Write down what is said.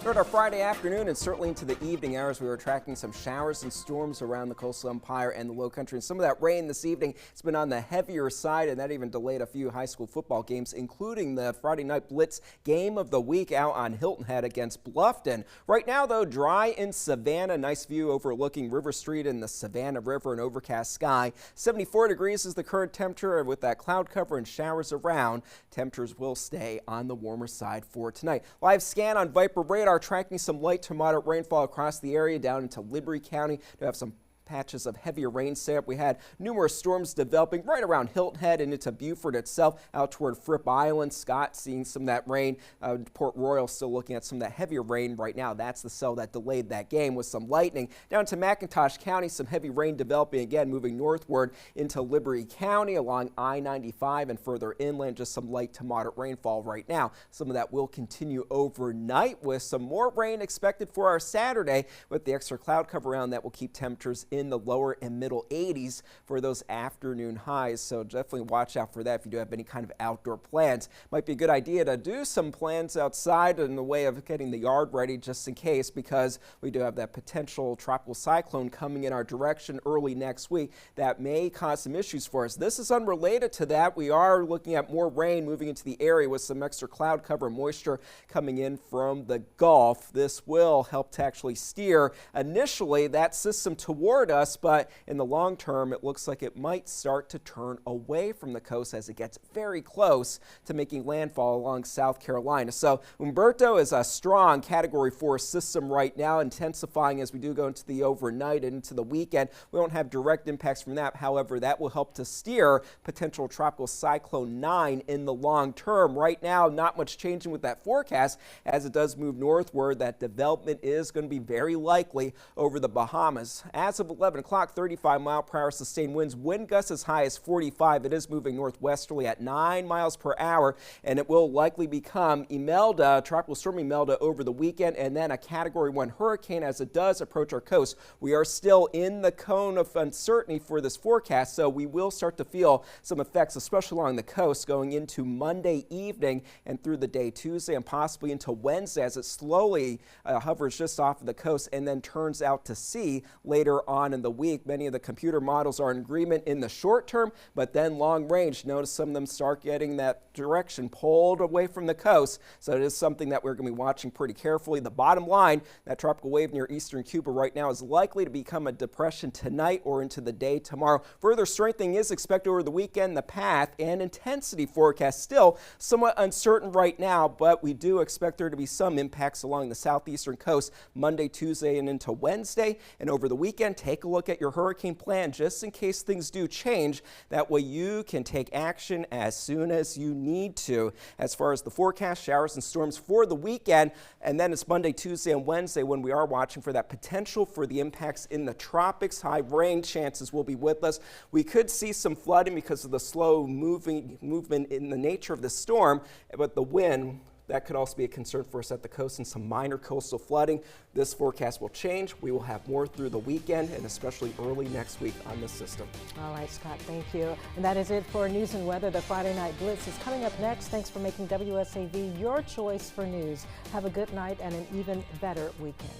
Throughout our Friday afternoon and certainly into the evening hours, we were tracking some showers and storms around the coastal empire and the low country. And some of that rain this evening has been on the heavier side, and that even delayed a few high school football games, including the Friday night Blitz game of the week out on Hilton Head against Bluffton. Right now, though, dry in Savannah. Nice view overlooking River Street and the Savannah River, and overcast sky. 74 degrees is the current temperature with that cloud cover and showers around. Temperatures will stay on the warmer side for tonight. Live scan on Viper radar tracking some light to moderate rainfall across the area down into Liberty County. We have some patches of heavier rain set. We had numerous storms developing right around Hilton Head and into Beaufort itself, out toward Fripp Island. Scott seeing some of that rain. Port Royal still looking at some of that heavier rain right now. That's the cell that delayed that game with some lightning. Down to McIntosh County, some heavy rain developing again, moving northward into Liberty County along I-95 and further inland. Just some light to moderate rainfall right now. Some of that will continue overnight with some more rain expected for our Saturday, with the extra cloud cover around that will keep temperatures in the lower and middle 80s for those afternoon highs. So definitely watch out for that if you do have any kind of outdoor plans. Might be a good idea to do some plans outside in the way of getting the yard ready just in case, because we do have that potential tropical cyclone coming in our direction early next week that may cause some issues for us. This is unrelated to that. We are looking at more rain moving into the area with some extra cloud cover and moisture coming in from the Gulf. This will help to actually steer initially that system toward us, but in the long term, it looks like it might start to turn away from the coast as it gets very close to making landfall along South Carolina. So Umberto is a strong Category 4 system right now, intensifying as we do go into the overnight and into the weekend. We won't have direct impacts from that. However, that will help to steer potential tropical cyclone 9 in the long term. Right now, not much changing with that forecast as it does move northward. That development is going to be very likely over the Bahamas. As of 11 o'clock, 35-mile-per-hour sustained winds, wind gusts as high as 45. It is moving northwesterly at 9 miles per hour, and it will likely become Imelda, tropical storm Imelda, over the weekend, and then a Category 1 hurricane as it does approach our coast. We are still in the cone of uncertainty for this forecast, so we will start to feel some effects, especially along the coast, going into Monday evening and through the day Tuesday and possibly into Wednesday as it slowly hovers just off of the coast and then turns out to sea later on in the week. Many of the computer models are in agreement in the short term, but then long range, notice some of them start getting that direction pulled away from the coast. So it is something that we're going to be watching pretty carefully. The bottom line, that tropical wave near eastern Cuba right now is likely to become a depression tonight or into the day tomorrow. Further strengthening is expected over the weekend. The path and intensity forecast still somewhat uncertain right now, but we do expect there to be some impacts along the southeastern coast Monday, Tuesday, and into Wednesday. And over the weekend, take a look at your hurricane plan just in case things do change. That way you can take action as soon as you need to. As far as the forecast, showers and storms for the weekend, and then it's Monday, Tuesday, and Wednesday when we are watching for that potential for the impacts in the tropics. High rain chances will be with us. We could see some flooding because of the slow movement in the nature of the storm, but the wind, that could also be a concern for us at the coast, and some minor coastal flooding. This forecast will change. We will have more through the weekend and especially early next week on this system. All right, Scott, thank you. And that is it for News and Weather. The Friday Night Blitz is coming up next. Thanks for making WSAV your choice for news. Have a good night and an even better weekend.